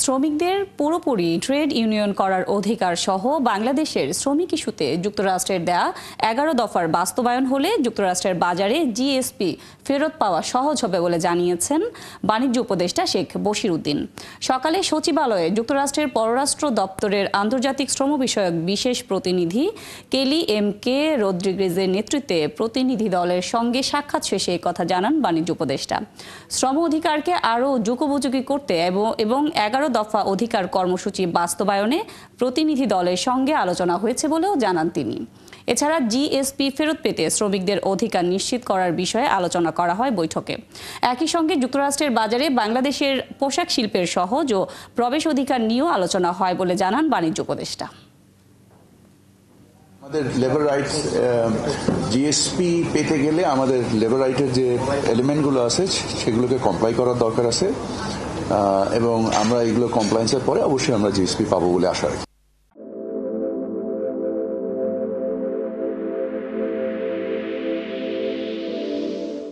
শ্রমিকদের পুরোপুরি trade union করার অধিকার সহ বাংলাদেশের শ্রমিক ইস্যুতে যুক্তরাষ্ট্রের দেয়া ১১ দফার বাস্তবায়ন হলে যুক্তরাষ্ট্রের বাজারে জিএসপি ফেরত পাওয়া সহজ হবে বলে জানিয়েছেন বাণিজ্য উপদেষ্টা শেখ বশির উদ্দিন। সকালে সচিবালয়ে যুক্তরাষ্ট্রের পররাষ্ট্র দপ্তরের আন্তর্জাতিক শ্রম বিষয়ক বিশেষ প্রতিনিধি কেলি এম কে রদ্রিগেজের নেতৃত্বে প্রতিনিধি দলের সঙ্গে সাক্ষাৎ শেষে কথা জানান বাণিজ্য উপদেষ্টা। শ্রম অধিকারকে আরও যুগোপযোগী করতে এবং ১১ দফা অধিকার কর্মসূচি বাস্তবায়নে প্রতিনিধি দলের সঙ্গে আলোচনা হয়েছে বলেও জানান তিনি। এছাড়া জিএসপি ফেরত পেতে শ্রমিকদের অধিকার নিশ্চিত করার বিষয়ে আলোচনা করা হয় বৈঠকে। একই সঙ্গে যুক্তরাষ্ট্রের বাজারে বাংলাদেশের পোশাক শিল্পের সহজ ও প্রবেশ অধিকার নিয়েও আলোচনা হয় বলে জানান বাণিজ্য উপদেষ্টা। আমাদের লেবার রাইটস জিএসপি পেতে গেলে আমাদের লেবার রাইটের যে এলিমেন্টগুলো আছে সেগুলোকে কমপ্লাই করার দরকার আছে এবং আমরা এগুলো কমপ্লায়েন্সের পরে অবশ্যই আমরা জিএসপি পাবো বলে আশা রাখি।